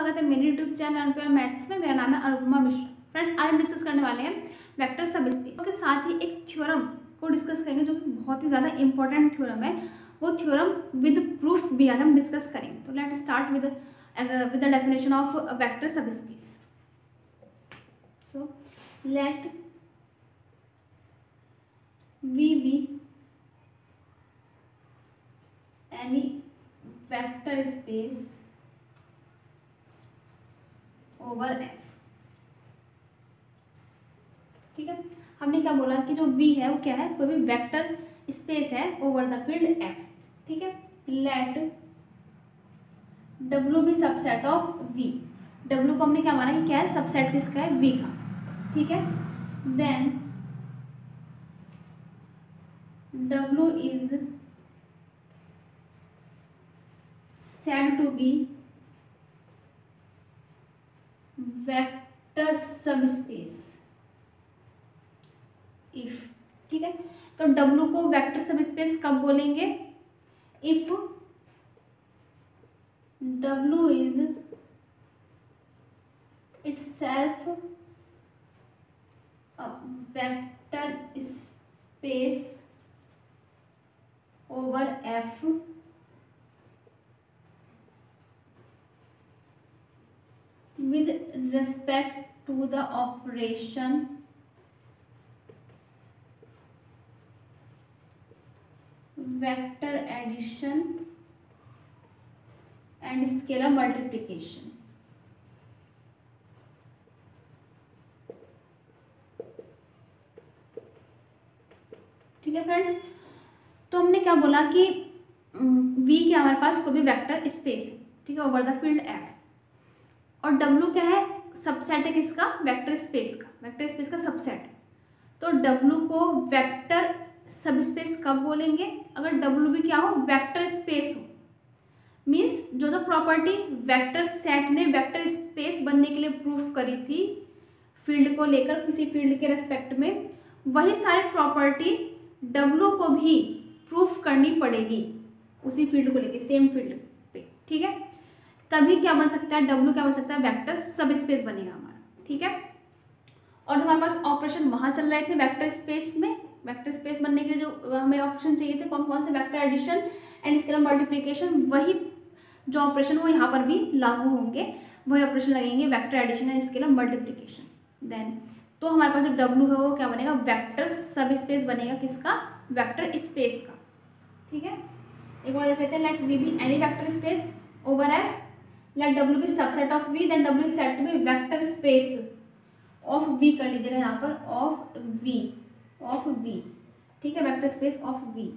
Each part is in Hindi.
स्वागत है मेरे यूट्यूब चैनल पर मैथ्स में। मेरा नाम है अनुपमा मिश्रा। फ्रेंड्स, आज हम डिस्कस करने वाले हैं वेक्टर सबस्पेस। उसके साथ ही एक थ्योरम को डिस्कस करेंगे जो कि बहुत ही ज़्यादा इंपॉर्टेंट थ्योरम है। वो थ्योरम विद प्रूफ भी आज हम डिस्कस करेंगे। तो let start with the definition of vector subspace. So let V be any vector space over F। ठीक है, हमने क्या बोला कि जो V है वो क्या है, कोई भी वेक्टर स्पेस है ओवर द फील्ड F। ठीक है, लेट W भी सबसेट ऑफ V। W को हमने क्या माना कि क्या है, सबसेट किसका है, V का। ठीक है, then W is said to be vector subspace if। ठीक है, तो W को वेक्टर सबस्पेस कब बोलेंगे, if W is itself a vector space over F with respect to the operation vector addition and scalar multiplication। ठीक है फ्रेंड्स, तो हमने क्या बोला कि V क्या हमारे पास कोई भी वेक्टर स्पेस है, ठीक है, ओवर द फील्ड F, और W क्या है, सबसेट है किसका, वेक्टर स्पेस का, वेक्टर स्पेस का सबसेट। तो W को वेक्टर सबस्पेस कब बोलेंगे, अगर W भी क्या हो, वेक्टर स्पेस हो। मीन्स जो तो प्रॉपर्टी वेक्टर सेट ने वेक्टर स्पेस बनने के लिए प्रूफ करी थी फील्ड को लेकर, किसी फील्ड के रेस्पेक्ट में, वही सारी प्रॉपर्टी W को भी प्रूफ करनी पड़ेगी उसी फील्ड को लेके, सेम फील्ड पे। ठीक है, तभी क्या बन सकता है, W क्या बन सकता है, वेक्टर सबस्पेस बनेगा हमारा। ठीक है, और हमारे पास ऑपरेशन वहाँ चल रहे थे वेक्टर स्पेस में, वेक्टर स्पेस बनने के लिए जो हमें ऑपरेशन चाहिए थे, कौन कौन से, vector addition and scalar multiplication. वही जो ऑपरेशन वो यहाँ पर भी लागू होंगे, वही ऑपरेशन लगेंगे, vector addition and scalar multiplication. Then तो हमारे पास जो W है वो क्या बनेगा, वेक्टर सबस्पेस बनेगा, किसका, वेक्टर स्पेस का। ठीक है, एक बार देख लेते हैं, let V be any vector space over F, let W be subset of V, then W is said to be vector space of V कर लीजिएगा यहाँ पर, ऑफ V। ठीक है, वेक्टर स्पेस ऑफ V।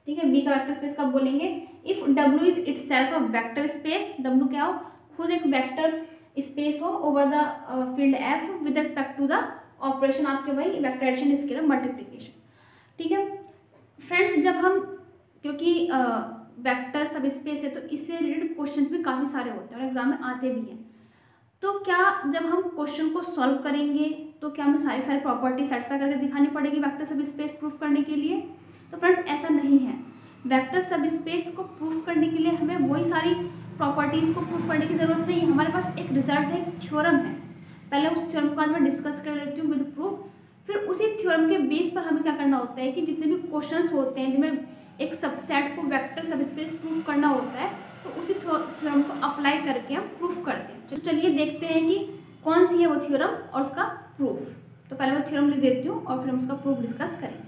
ठीक है, V का वेक्टर स्पेस कब बोलेंगे, if W is itself a vector space, W क्या हो, खुद एक वेक्टर स्पेस हो over the field F with respect to the operation आपके वही वेक्टर एडिशन स्केलर मल्टीप्लिकेशन। ठीक है फ्रेंड्स, जब हम, क्योंकि वेक्टर सबस्पेस है तो इससे रिलेटेड क्वेश्चंस भी काफ़ी सारे होते हैं और एग्जाम में आते भी हैं। तो क्या जब हम क्वेश्चन को सॉल्व करेंगे तो क्या हमें सारी सारी प्रॉपर्टी सेटिस्फाई करके दिखानी पड़ेगी वेक्टर सबस्पेस प्रूफ करने के लिए? तो फ्रेंड्स ऐसा नहीं है। वेक्टर सबस्पेस को प्रूफ करने के लिए हमें वही सारी प्रॉपर्टीज़ को प्रूफ करने की ज़रूरत नहीं है। हमारे पास एक रिजल्ट है, एक थ्योरम है। पहले उस थ्योरम को आज मैं डिस्कस कर लेती हूँ विद प्रूफ, फिर उसी थ्योरम के बेस पर हमें क्या करना होता है कि जितने भी क्वेश्चंस होते हैं जिनमें एक सबसेट को वेक्टर सबस्पेस प्रूफ करना होता है, तो उसी थ्योरम को अप्लाई करके हम प्रूफ करते हैं। तो चलिए देखते हैं कि कौन सी है वो थ्योरम और उसका प्रूफ। तो पहले मैं थ्योरम लिख देती हूँ और फिर हम उसका प्रूफ डिस्कस करेंगे।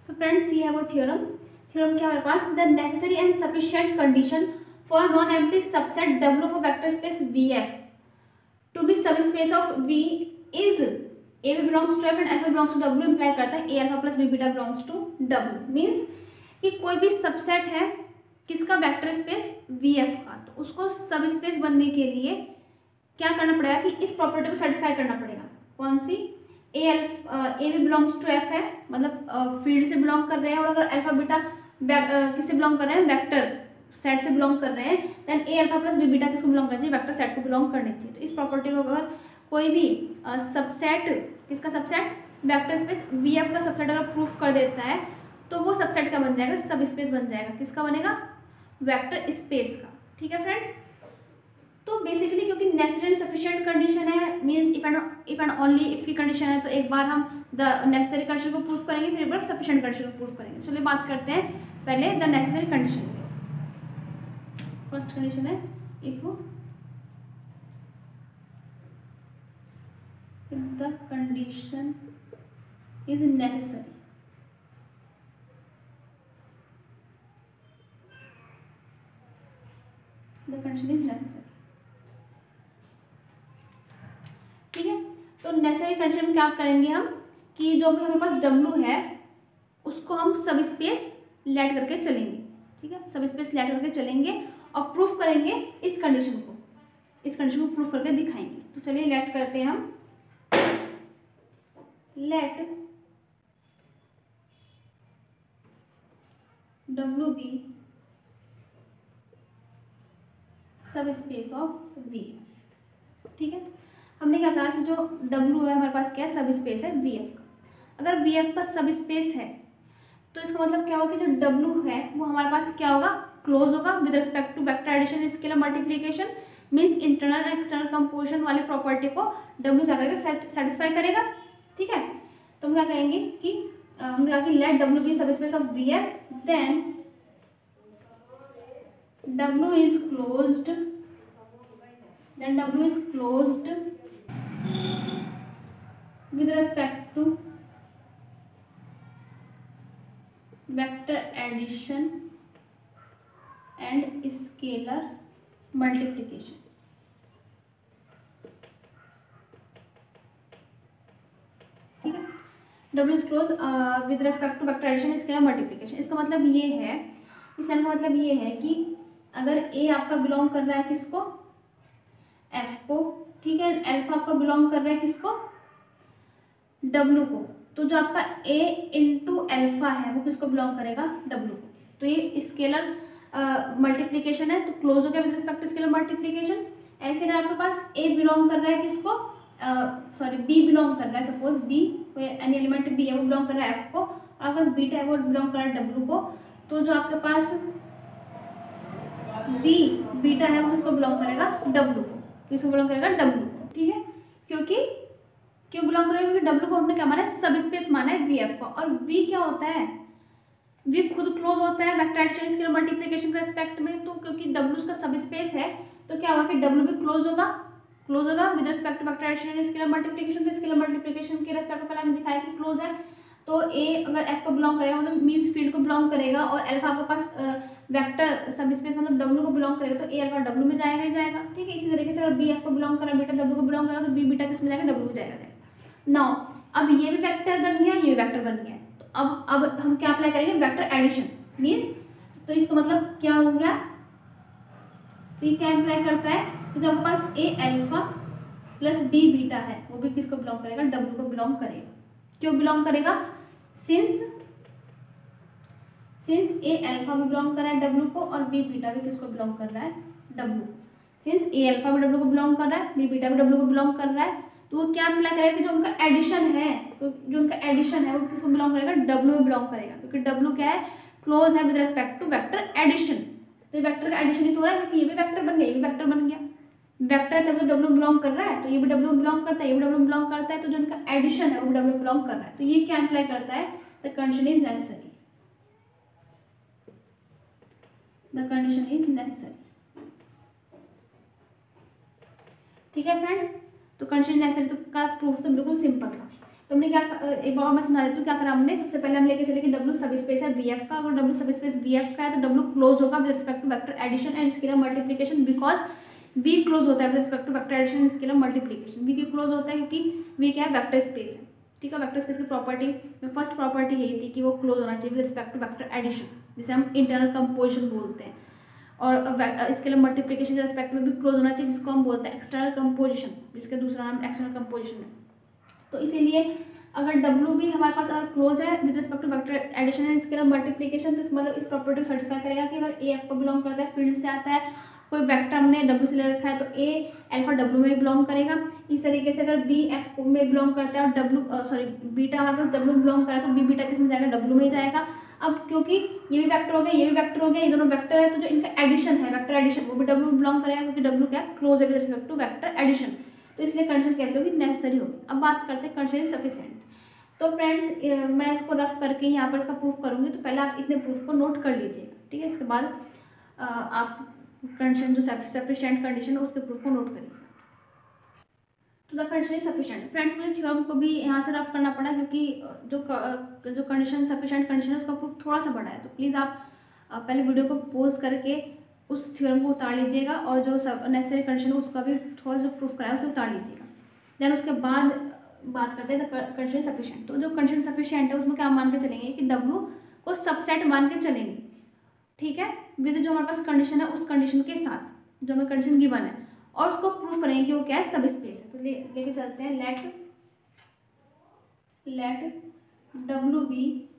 तो फ्रेंड्स ये है वो थ्योरम। थ्योरम क्या है हमारे पास, the necessary and sufficient condition for non empty subset W of vector space VF to be subspace of V is A belongs to F and Alpha belongs to W imply करता है A alpha plus B beta belongs to W। Means कि कोई भी सबसेट है किसका, वेक्टर स्पेस VF का, तो उसको सबस्पेस बनने के लिए क्या करना पड़ेगा कि इस प्रॉपर्टी को सेटिस्फाई करना पड़ेगा। कौन सी, A भी बिलोंग्स टू F है, मतलब फील्ड से बिलोंग कर रहे हैं, और अगर अल्फा बीटा किससे बिलोंग कर रहे हैं, वेक्टर सेट से बिलोंग कर रहे हैं, then A alpha plus B beta किसको बिलोंग करना चाहिए, वेक्टर सेट को बिलोंग करनी चाहिए। तो इस प्रॉपर्टी को अगर कोई भी सबसेट, किसका सबसेट, वेक्टर स्पेस VF का सबसेट अगर प्रूफ कर देता है, तो वो सबसेट का बन जाएगा, सब स्पेस बन जाएगा। किसका बनेगा? वेक्टर स्पेस का। ठीक है फ्रेंड्स, तो बेसिकली क्योंकि नेसेसरी सफिशिएंट कंडीशन है, means if and only if की कंडीशन है, तो एक बार हम द नेसेसरी कंडीशन को प्रूफ करेंगे, फिर एक बार सफिशिएंट कंडीशन को प्रूफ करेंगे। चलिए बात करते हैं पहले द नेसेसरी कंडीशन की। फर्स्ट कंडीशन है if the condition is necessary, the condition is necessary. ठीक है, तो नेसेसरी कंडीशन में क्या करेंगे हम कि जो भी हमारे पास W है उसको हम सब स्पेस लेट करके चलेंगे। ठीक है, सब स्पेस लेट करके चलेंगे और प्रूफ करेंगे इस कंडीशन को, इस कंडीशन को प्रूफ करके दिखाएंगे। तो चलिए लेट करते हैं हम, late W be subspace of V। ठीक है, हमने क्या कहा कि जो W है हमारे पास क्या है, सब स्पेस है VF का। अगर VF का सब स्पेस है तो इसका मतलब क्या होगा कि जो W है वो हमारे पास क्या होगा, क्लोज होगा with respect to vector addition, scalar multiplication, means internal and external composition वाली प्रॉपर्टी को W क्या करेगा, सेटिस्फाई करेगा। ठीक है, तो हम क्या कहेंगे कि हमने कहा कि let W be subspace of VF, then W is closed, then W is closed with respect to vector addition and scalar multiplication। ठीक है, W is closed with respect to vector addition and scalar multiplication। इसका मतलब ये है, इस लाइन का मतलब ये है कि अगर A आपका बिलोंग कर रहा है किसको, F को, ठीक है, अल्फा आपका बिलोंग कर रहा है किसको, W को, तो जो आपका A इंटू अल्फा है वो किसको बिलोंग करेगा, W को। तो ये स्केलर मल्टीप्लीकेशन है, तो क्लोज हो गया with respect to scalar multiplication. ऐसे अगर आपके पास A बिलोंग कर रहा है किसको, सॉरी B बिलोंग कर रहा है, सपोज B कोई एनी एलिमेंट B है वो बिलोंग कर रहा है F को, और आपके पास बीटा है वो बिलोंग कर रहा है W को, तो जो आपके पास बीटा है वो किसको बिलोंग करेगा, W को। किसको बिलोंग करेगा, W को। ठीक है, क्योंकि क्यों बिलोंग करेगा, क्योंकि W को हमने क्या माना है, सब स्पेस माना है VF को, और V क्या होता है, V खुद क्लोज होता है वेक्टर एडिशन स्केलर मल्टीप्लिकेशन के रेस्पेक्ट में। तो क्योंकि W उसका सब स्पेस है तो क्या होगा कि W भी क्लोज होगा with respect to vector addition and scalar multiplication. तो स्केलर मल्टीप्लिकेशन के रेस्पेक्ट में पहले हमने दिखाया कि क्लोज है, तो A अगर F को बिलोंग करेगा मतलब मीन्स फील्ड को बिलोंग करेगा, और अल्फा आपके पास वेक्टर सब स्पेस मतलब W को बिलोंग करेगा, तो A अल्फा W में जाएगा ही जाएगा। ठीक है, इसी तरीके से अगर B F को बिलोंग करा, बीटा W को बिलोंग करा, तो B बीटा किस में जाएगा, W में जाएगा। नाउ अब ये भी वेक्टर बन गया, ये भी वेक्टर बन गया, तो अब हम क्या अप्लाई करेंगे, वेक्टर एडिशन मीन्स, तो इसका मतलब क्या हो गया, तो ये क्या अप्लाई करता है, तो जब आपके पास A alpha plus B beta है वो भी किसको बिलोंग करेगा, W को बिलोंग करेगा। क्यों बिलोंग करेगा, सिंस A अल्फा भी बिलोंग कर रहा है W को, और B बीटा भी किसको बिलोंग कर रहा है, W। सिंस A अल्फा भी W को बिलोंग कर रहा है, B बीटा भी W को बिलोंग कर रहा है, तो वो क्या अप्लाई करेगा कि जो उनका एडिशन है, तो जो उनका एडिशन है वो किसको बिलोंग करेगा, W में बिलोंग करेगा, क्योंकि W क्या है, क्लोज है with respect to vector addition. तो ये वेक्टर का एडिशन ही तो हो रहा है, क्योंकि ये भी वेक्टर बन गया, ये भी वेक्टर बन गया, वेक्टर है तब तो W बिलोंग कर रहा है, तो ये भी W बिलोंग करता है, ये भी W बिलोंग करता है, तो जो उनका एडिशन है वो W बिलोंग कर रहा है। तो ये क्या अप्लाई करता है, the condition is necessary, the condition is necessary. ठीक है फ्रेंड्स, तो कंडीशन नेसेसरी का प्रूफ तो बिल्कुल सिंपल था। तो हमने क्या, एक बार मैं समझा देती हूँ क्या करा हमने। सबसे पहले हम लेके चले कि W सब स्पेस है VF का, अगर W सब स्पेस VF का है तो W क्लोज होगा with respect to vector addition and scalar multiplication, because V close होता है with respect to vector addition and scalar multiplication. V क्यों क्लोज होता है, क्योंकि V क्या है, वेक्टर स्पेस है। ठीक है, वेक्टर स्पेस की प्रॉपर्टी में फर्स्ट प्रॉपर्टी यही थी कि वो क्लोज होना चाहिए with respect to vector addition, जिसे हम इंटरनल कंपोजिशन बोलते हैं, और स्केलर मल्टीप्लिकेशन के रेस्पेक्ट में भी क्लोज होना चाहिए, जिसको हम बोलते हैं एक्सटर्नल कंपोजिशन, जिसका दूसरा नाम एक्सटर्नल कंपोजिशन है। तो इसीलिए अगर W भी हमारे पास अगर क्लोज है with respect to vector addition and scalar multiplication, तो मतलब इस प्रॉपर्टी को सेटिस्फाई करेगा कि अगर A F को बिलोंग करता है, फील्ड से आता है, कोई वेक्टर हमने W से ले रखा है, तो A अल्फा W में बिलोंग करेगा। इस तरीके से अगर B F में बिलोंग करता है और बीटा हमारे पास W में बिलोंग कर रहा है, तो B बीटा किस में जाएगा, W में ही जाएगा। अब क्योंकि ये भी वेक्टर हो गया, ये भी वेक्टर हो गया, ये दोनों वेक्टर है, तो जो इनका एडिशन है वेक्टर एडिशन वो भी डब्ल्यू में बिलोंग करेगा, क्योंकि डब्ल्यू क्या क्लोज है with respect to vector addition, तो इसलिए कंडीशन कैसे होगी, नेसेसरी होगी। अब बात करते हैं कंडीशन इज सफिशिएंट। तो फ्रेंड्स मैं इसको रफ करके यहाँ पर इसका प्रूफ करूँगी, तो पहले आप इतने प्रूफ को नोट कर लीजिएगा, ठीक है। इसके बाद आप कंडीशन जो सफिशिएंट कंडीशन है उसके प्रूफ को नोट करिए। तो the condition is sufficient. Friends मुझे थ्योरम को भी यहाँ से रफ करना पड़ा, क्योंकि जो कंडीशन सफिशिएंट कंडीशन है उसका प्रूफ थोड़ा सा बड़ा है, तो प्लीज़ आप पहले वीडियो को पॉज करके उस थ्योरम को उतार लीजिएगा, और जो नेसेसरी कंडीशन है उसका भी थोड़ा जो प्रूफ कराया उसे उतार लीजिएगा। देन उसके बाद बात करते हैं द कंडीशन सफिशिएंट। तो जो कंडीशन सफिशिएंट है उसमें क्या मान के चलेंगे कि डब्ल्यू को सबसेट मान के चलेंगे, ठीक है, विद जो हमारे पास कंडीशन है उस कंडीशन के साथ जो हमें कंडीशन गिवन है, और उसको प्रूफ करेंगे कि वो क्या है, सब स्पेस है। तो लेके चलते हैं, let W be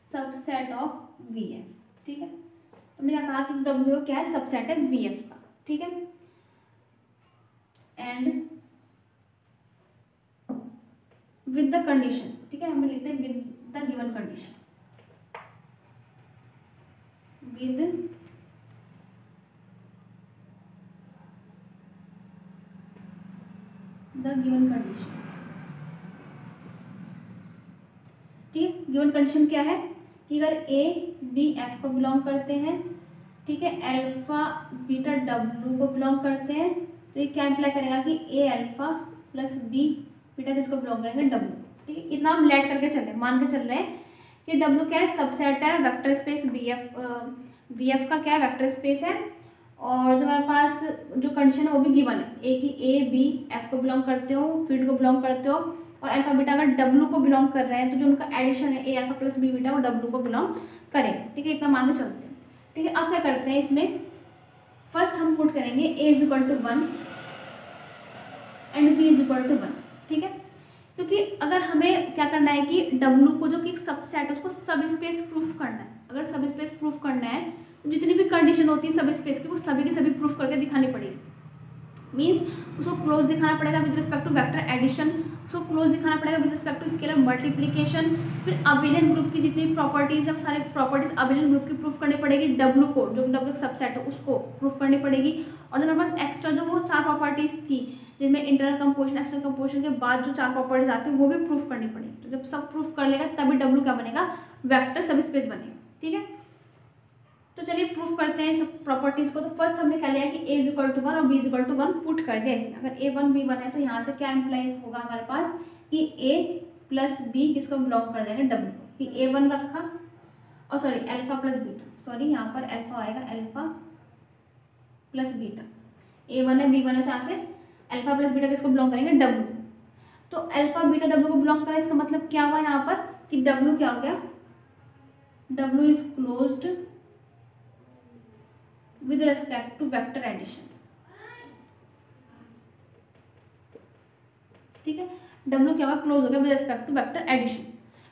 subset of V F, ठीक है। हमने क्या कहा कि डब्ल्यू क्या है, सबसेट है वी एफ का, ठीक है। एंड विद द कंडीशन, ठीक है, हमें लिखते हैं with the given condition, with the given condition, ठीक है। गिवन कंडीशन क्या है कि अगर ए बी एफ को बिलोंग करते हैं, ठीक है, अल्फा बीटा डब्ल्यू को बिलोंग करते हैं, तो ये क्या इंप्लाई करेगा कि ए अल्फा प्लस बी बीटा किसको बिलोंग करेंगे, डब्ल्यू, ठीक है। इतना हम लेट करके चल रहे हैं, मान के चल रहे हैं कि डब्ल्यू क्या है, सबसेट है वेक्टर स्पेस वी एफ का क्या है, वेक्टर स्पेस है, और जो हमारे पास जो कंडीशन है वो भी गिवन है, ए बी एफ को बिलोंग करते हो, फील्ड को बिलोंग करते हो, और अल्फा बीटा अगर डब्ल्यू को बिलोंग कर रहे हैं, तो जो उनका एडिशन है ए अल्फा प्लस बी बीटा वो डब्ल्यू को बिलोंग करें, ठीक है। इतना मान के चलते हैं, ठीक है। अब क्या करते हैं, इसमें फर्स्ट हम पुट करेंगे A is equal to 1 and B is equal to 1, ठीक है। क्योंकि अगर हमें क्या करना है कि डब्ल्यू को जो कि एक सबसेट है उसको सब स्पेस प्रूफ करना है, अगर सब स्पेस प्रूफ करना है तो जितनी भी कंडीशन होती है सब स्पेस की वो सभी के सभी प्रूफ करके दिखानी पड़ेगी। मीन्स उसको क्लोज दिखाना पड़ेगा with respect to vector addition, उसको क्लोज दिखाना पड़ेगा with respect to scalar multiplication, फिर अबेलियन ग्रुप की जितनी प्रॉपर्टीज है सारे प्रॉपर्टीज अबेलियन ग्रुप की प्रूफ करनी पड़ेगी, डब्ल्यू को जो डब्ल्यू सबसेट है उसको प्रूफ करनी पड़ेगी, और जो हमारे पास एक्स्ट्रा जो वो 4 प्रॉपर्टीज थी जिनमें इंटरनल कंपोजिशन एक्सटर्नल कंपोजिशन के बाद जो 4 प्रॉपर्टीज आती है वो भी प्रूफ करनी पड़ेगी। तो जब सब प्रूफ कर लेगा तभी डब्ल्यू क्या बनेगा, वेक्टर सब स्पेस बनेगा, ठीक है। तो चलिए प्रूफ करते हैं सब प्रॉपर्टीज को। तो फर्स्ट हमने क्या लिया कि ए इज इक्वल टू 1 और B is equal to 1 put कर दिया इसमें। अगर A1 B1 है तो यहाँ से क्या इंप्लाई होगा हमारे पास कि A प्लस बी किसको बिलोंग कर देंगे, डब्ल्यू को, कि A1 रखा और sorry alpha plus beta, sorry यहाँ पर अल्फा आएगा, अल्फा प्लस बीटा, A1 है B1 है तो यहाँ से अल्फा प्लस बीटा किसको बिलोंग करेंगे, डब्ल्यू। तो अल्फा बीटा डब्ल्यू को बिलोंग करा, इसका मतलब क्या हुआ यहाँ पर कि डब्ल्यू क्या हो गया, W is closed with respect to vector addition, ठीक है। डब्ल्यू क्या हुआ, क्लोज हो गया with respect to vector addition.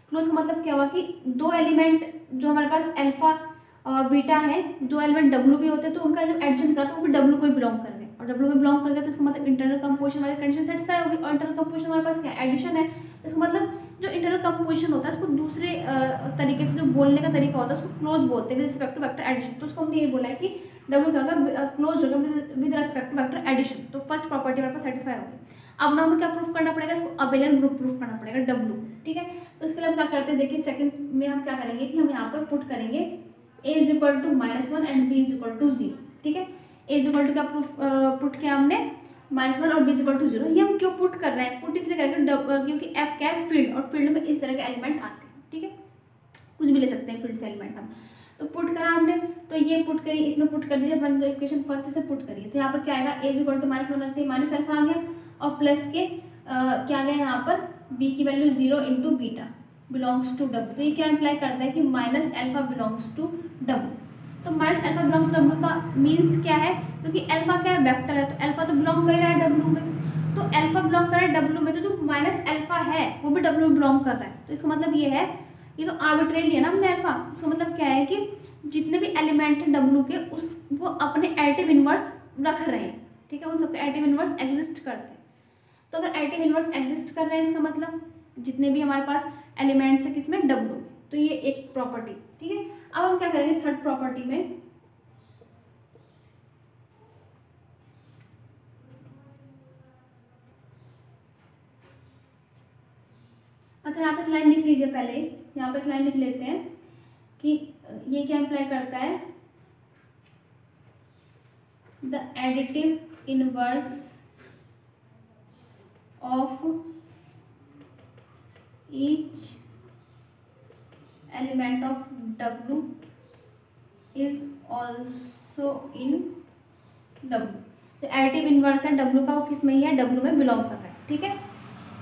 Close का मतलब क्या हुआ कि दो एलिमेंट जो हमारे पास अल्फा और बीटा है, दो एलिमेंट डब्ल्यू के होते हैं, तो उनका जब एडिशन करा तो वो भी डब्ल्यू को ही बिलोंग कर गए, और डब्ल्यू में बिलोंग कर गए तो इसका मतलब इंटरनल कंपोजिशन वाली कंडीशन सेटिस्फाई होगी, और इंटरनल कंपोजिशन हमारे पास क्या एडिशन है, इसका मतलब जो इंटरनल कंपोजिशन होता है उसको दूसरे तरीके से जो बोलने का तरीका होता है उसको क्लोज बोलते हैं with respect to vector addition. तो उसको हमने ये बोला है कि डब्ल्यू क्या होगा, क्लोज होगा with respect to vector addition. तो फर्स्ट प्रॉपर्टी हमारे पास सेटिस्फाई होगी। अब ना हमें क्या प्रूफ करना पड़ेगा, इसको अबेलियन ग्रुप प्रूफ करना पड़ेगा, डब्ल्यू, ठीक है। तो इसके लिए हम क्या करते हैं, देखिए सेकंड में हम क्या करेंगे कि हम यहाँ पर पुट करेंगे a is equal to -1 and b is equal to 0, ठीक है। a इज इक्वल टू क्या प्रूफ पुट किया हमने, -1 और b इज इक्वल टू 0। ये हम क्यों पुट कर रहे हैं, पुट इसलिए करेंगे क्योंकि f क्या है, फील्ड, और फील्ड में इस तरह के एलिमेंट आते हैं, ठीक है, कुछ भी ले सकते हैं फील्ड से एलिमेंट हम। तो पुट करा हमने, तो ये पुट करी, इसमें पुट कर दीजिए, वन इक्वेशन फर्स्ट से पुट करिए। तो यहाँ पर क्या आएगा, a इज इक्वल टू -1 रखते हैं, माइनस अल्फा आ गया, और प्लस के क्या आ गया यहाँ पर b की value 0 into beta belongs to W. तो ये क्या इंप्लाई करता है कि minus alpha belongs to W. तो minus alpha belongs to W का मीन्स क्या है, क्योंकि अल्फा क्या है, वेक्टर है, तो अल्फा तो बिलोंग कर रहा है डब्ल्यू में, तो अल्फा बिलोंग कर रहा है डब्ल्यू में, तो जो माइनस अल्फा है वो भी डब्ल्यू में बिलोंग कर रहा है। तो इसका मतलब ये है, ये तो आर्बिट्रेरी है ना हमने अल्फा, इसका मतलब क्या है कि जितने भी एलिमेंट हैं डब्ल्यू के उस वो अपने एडिटिव इनवर्स रख रहे हैं, ठीक है, वो सबके एडिटिव इनवर्स एग्जिस्ट करते हैं। तो अगर एडिटिव इनवर्स एग्जिस्ट कर रहे हैं इसका मतलब जितने भी हमारे पास एलिमेंट्स है किसमें, डब्लू में। तो ये एक प्रॉपर्टी, ठीक है। अब हम क्या करेंगे थर्ड प्रॉपर्टी में, अच्छा यहाँ पे एक लाइन लिख लीजिए पहले, यहाँ पे एक लाइन लिख लेते हैं कि ये क्या इम्प्लाई करता है, the additive inverse of each element of W is also in W। तो एडिटिव इनवर्स है W का, वो किस में ही है, W में बिलोंग कर रहा है, ठीक है।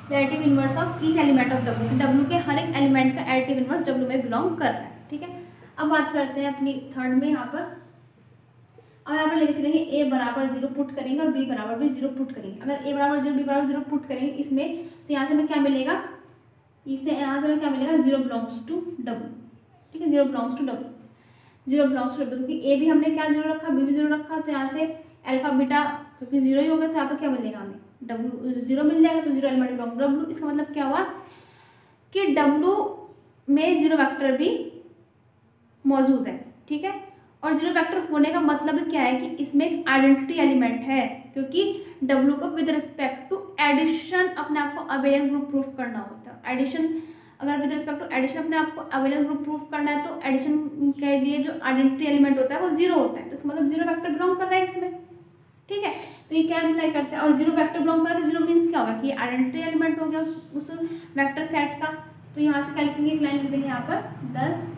The additive inverse of each element of W के हर एक एलिमेंट का एडिटिव इनवर्स W में बिलोंग कर रहा है, ठीक है। अब बात करते हैं अपनी थर्ड में यहाँ पर। अब यहाँ पर लेके चलेंगे a बराबर 0 पुट करेंगे और b बराबर भी 0 पुट करेंगे। अगर a बराबर 0 b बराबर 0 पुट करेंगे इसमें, तो यहाँ से हमें क्या मिलेगा, इससे यहाँ से हमें क्या मिलेगा, 0 बिलोंग्स टू W, ठीक है। 0 belongs to W, 0 belongs to W, क्योंकि a भी हमने क्या 0 रखा, b भी 0 रखा, तो यहाँ से अल्फा बीटा क्योंकि 0 ही होगा, तो यहाँ पर क्या मिलेगा हमें, W 0 मिल जाएगा, तो 0 एलिमेंट बिलोंग टू W। इसका मतलब क्या हुआ कि W में 0 वेक्टर भी मौजूद है, ठीक है। और 0 वेक्टर होने का मतलब क्या है कि इसमें एक आइडेंटिटी एलिमेंट है, क्योंकि W को विद रिस्पेक्ट टू एडिशन अपने आप को अबेलियन ग्रुप प्रूफ करना होता है। एडिशन, अगर विद रिस्पेक्ट टू एडिशन अपने आप को अबेलियन ग्रुप प्रूफ करना है, तो एडिशन के लिए जो आइडेंटिटी एलिमेंट होता है वो 0 होता है, तो इसका मतलब 0 वेक्टर बिलोंग कर रहा है इसमें, ठीक है। तो ये क्या इम्प्लाई करते हैं, और 0 वेक्टर बिलोंग कर रहा है, तो 0 मीन्स क्या होगा कि आइडेंटिटी एलिमेंट हो गया उस वेक्टर सेट का। तो यहाँ से क्या लिखेंगे, एक लाइन लिख देंगे यहाँ पर, 10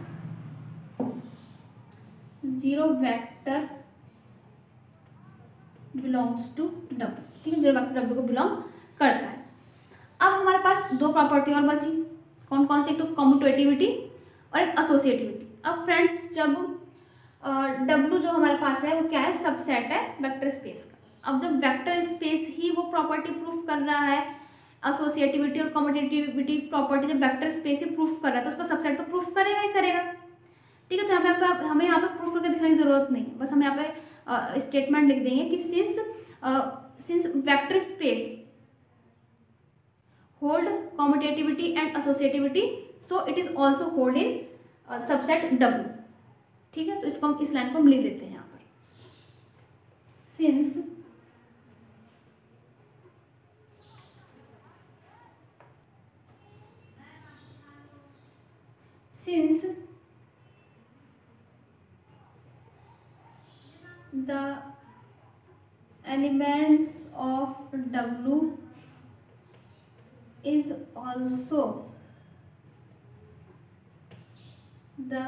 0 वेक्टर बिलोंग्स टू W, ठीक है। 0 वेक्टर W को बिलोंग करता है। अब हमारे पास दो प्रॉपर्टी और बची, कौन कौन सी, एक तो कम्यूटेटिविटी और एक एसोसिएटिविटी। अब फ्रेंड्स जब W जो हमारे पास है वो क्या है, सबसेट है वेक्टर स्पेस का। अब जब वेक्टर स्पेस ही वो प्रॉपर्टी प्रूफ कर रहा है, एसोसिएटिविटी और कम्यूटेटिविटी प्रॉपर्टी जब वेक्टर स्पेस ही प्रूफ कर रहा है, तो उसका सबसेट तो प्रूफ करेगा ही करेगा, ठीक है। तो हमें यहाँ पे प्रूफ करके दिखाने की जरूरत नहीं है, बस हम यहाँ पे स्टेटमेंट लिख देंगे कि since vector space hold commutativity and associativity, so it is also hold in subset W, ठीक है। तो इसको हम इस लाइन को हम लिख देते हैं यहाँ पर, since the elements of W is also the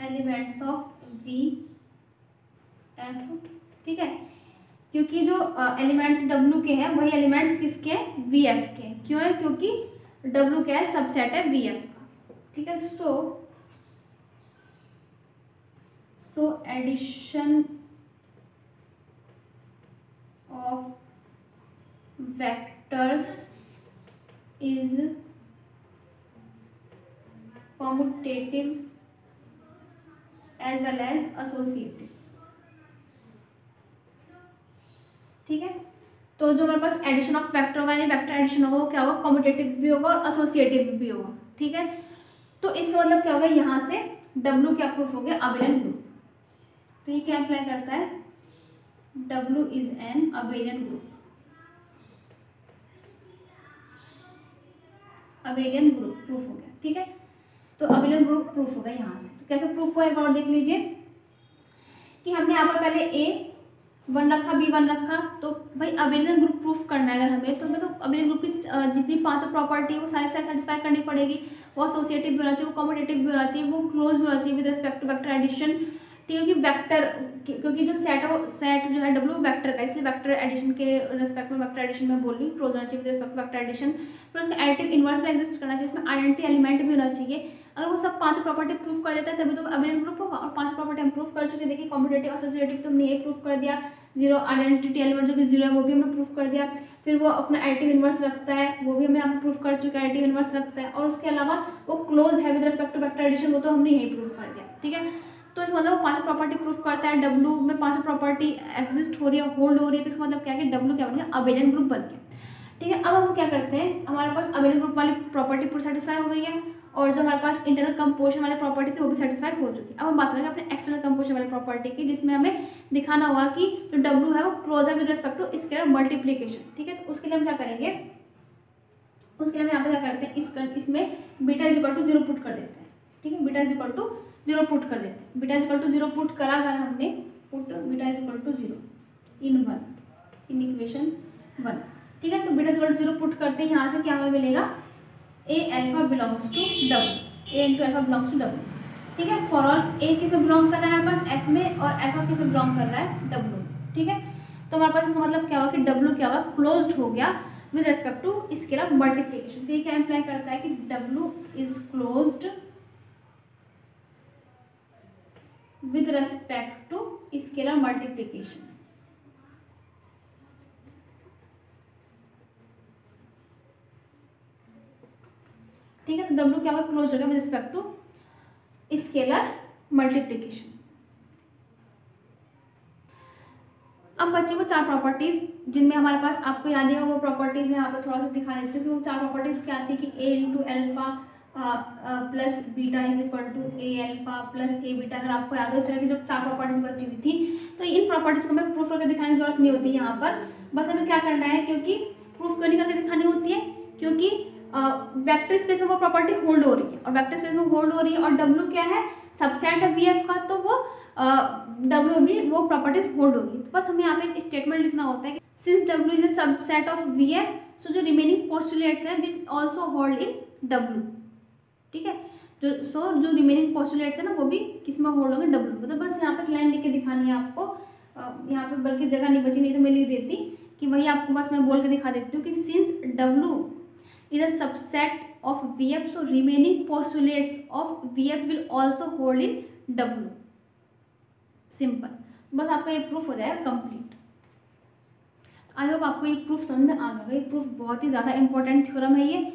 elements of V F, ठीक है। क्योंकि जो एलिमेंट्स W के हैं वही एलिमेंट्स किसके हैं, V F के। क्यों है, क्योंकि W क्या है, सबसेट है V F का, ठीक है। So addition of vectors is commutative as well as associative, ठीक है। तो जो हमारे पास एडिशन ऑफ वेक्टर होगा, यानी वेक्टर एडिशन होगा, वो क्या होगा, कम्यूटेटिव भी होगा और एसोसिएटिव भी होगा, ठीक है। तो इसका मतलब क्या होगा, यहाँ से W क्या प्रूफ हो गया, अबेलियन ग्रुप। तो ये क्या अप्लाई करता है, W is an abelian group, abelian group proof हो गया, ठीक है। तो अबेलियन ग्रुप प्रूफ होगा यहाँ से। तो कैसे प्रूफ हुआ, एक और देख लीजिए कि हमने यहाँ पर पहले A1 रखा, B1 रखा, तो भाई अबेलियन ग्रुप प्रूफ करना है अगर हमें, तो अबेलियन ग्रुप की जितनी पांचों प्रॉपर्टी है वो सारी सेटिस्फाई करनी पड़ेगी। वो एसोसिएटिव भी होना चाहिए, वो कम्यूटेटिव भी होना चाहिए, वो क्लोज भी होना चाहिए with respect to vector addition, ठीक है। कि वेक्टर, क्योंकि जो सेट है वो सेट जो है W वेक्टर का, इसलिए वेक्टर एडिशन के रिस्पेक्ट में वेक्टर एडिशन में बोल रही हूँ, क्लोज होना चाहिए with respect to vector addition. फिर उसका एडिटिव इनवर्स में एग्जिस्ट करना चाहिए, उसमें आइडेंटिटी एलिमेंट भी होना चाहिए। अगर वो सब पांचों प्रॉपर्टी प्रूफ कर देता है तभी तो अबेलियन ग्रुप होगा। और पांच प्रॉपर्टी हम प्रूफ कर चुके, देखिए कम्यूटेटिव एसोसिएटिव तो हमने ये प्रूफ कर दिया, 0 आइडेंटिटी एलिमेंट जो कि 0 है वो भी हमने प्रूफ कर दिया। फिर वो अपना एडिटिव इनवर्स रखता है, वो भी हमें यहाँ पे प्रूफ कर चुके हैं, एडिटिव इनवर्स रखता है। और उसके अलावा वो क्लोज है with respect to vector addition, वो तो हमने यही प्रूफ कर दिया, ठीक है। तो इसका मतलब पांचों प्रॉपर्टी प्रूफ करता है, W में पांचों प्रॉपर्टी एग्जिस्ट हो रही है, होल्ड हो रही है, तो इसका मतलब क्या है कि W क्या बन गया, अबेलियन ग्रुप बन गया। ठीक है। अब हम क्या करते हैं, हमारे पास अवेलेबल ग्रुप वाली प्रॉपर्टी पूरी सेटिस्फाई हो गई है और जो हमारे पास इंटरनल कंपोजिशन वाली प्रॉपर्टी थी वो भी सेटिस्फाई हो चुकी है। अब हम बात करेंगे अपने एक्सटर्नल कंपोजिशन वाली प्रॉपर्टी की, जिसमें हमें दिखाना होगा कि जो W है वो क्लोज है with respect to scalar multiplication. ठीक है, तो उसके लिए हम क्या करेंगे, उसके लिए हम यहाँ पे क्या करते हैं, इसमें beta is equal to 0 put कर देते हैं। ठीक है, beta is equal to 0 put कर देते हैं। Beta is equal to 0 put करा अगर हमने, put beta is equal to 0 in 1 in equation 1। ठीक है, तो beta is equal to 0 put करते हैं, यहाँ से क्या हमें मिलेगा, A alpha belongs to W, A into alpha belongs to W। ठीक है, फॉर ऑल ए किस में बिलोंग कर रहा है हमारे पास F में और अल्फा किस में बिलोंग कर रहा है W में। ठीक है, तो हमारे पास इसका मतलब क्या होगा कि W क्या होगा, क्लोज्ड हो गया with respect to scalar multiplication. तो ये क्या इंप्लाई करता है कि W is closed with respect to scalar multiplication. ठीक है, तो W क्या होगा, क्लोज होगा with respect to scalar multiplication. अब बच्चे वो 4 प्रॉपर्टीज जिनमें हमारे पास, आपको याद है वो प्रॉपर्टीज यहाँ पे थोड़ा सा दिखा देती हूँ कि वो 4 प्रॉपर्टीज क्या थी कि A into alpha plus beta is equal to A alpha plus A beta. अगर आपको याद हो इस तरह की जो 4 प्रॉपर्टीज बची हुई थी, तो इन प्रॉपर्टीज को हमें प्रूफ करके दिखाने की जरूरत नहीं होती यहाँ पर, बस हमें क्या करना है, क्योंकि प्रूफ क्यों नहीं करके दिखानी होती है, क्योंकि वेक्टर स्पेस में वो प्रॉपर्टी होल्ड हो रही है और वेक्टर स्पेस में होल्ड हो रही है और W क्या है, सबसेट है VF का, तो वो W में वो प्रॉपर्टीज होल्ड होगी। तो बस हमें यहाँ पे एक स्टेटमेंट लिखना होता है कि since W is a subset of VF, सो जो रिमेनिंग पोस्टुलेट्स है which also hold in W। ठीक है, जो रिमेनिंग पोस्टुलेट्स है ना वो भी किस में होल्ड होंगे, W। मतलब बस यहाँ पे लाइन लिख के दिखानी है आपको, यहाँ पे बल्कि जगह नहीं बची, नहीं तो मैं लिख देती कि वही आपको बस मैं बोल के दिखा देती हूँ कि since W is a subset of VF, so remaining postulates of VF will also hold in W। Simple, बस आपका ये प्रूफ हो जाएगा कंप्लीट। आई होप आपको ये प्रूफ समझ में आ गया। ये प्रूफ बहुत ही ज़्यादा इंपॉर्टेंट थ्योरम है ये,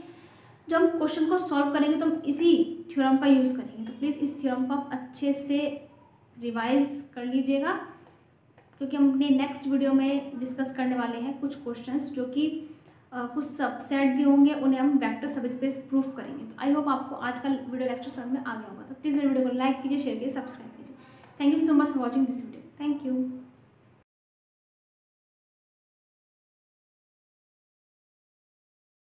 जब हम क्वेश्चन को सॉल्व करेंगे तो हम इसी थ्योरम का यूज़ करेंगे। तो प्लीज़ इस थ्योरम को आप अच्छे से रिवाइज कर लीजिएगा, क्योंकि हम अपने नेक्स्ट वीडियो में डिस्कस करने वाले हैं कुछ क्वेश्चंस जो कि कुछ सबसेट दिए होंगे, उन्हें हम वेक्टर सबस्पेस प्रूफ करेंगे। तो आई होप आपको आज का वीडियो लेक्चर समझ में आ गया होगा। तो प्लीज़ मेरे वीडियो को लाइक कीजिए, शेयर कीजिए, सब्सक्राइब कीजिए। Thank you so much for watching this video. Thank you.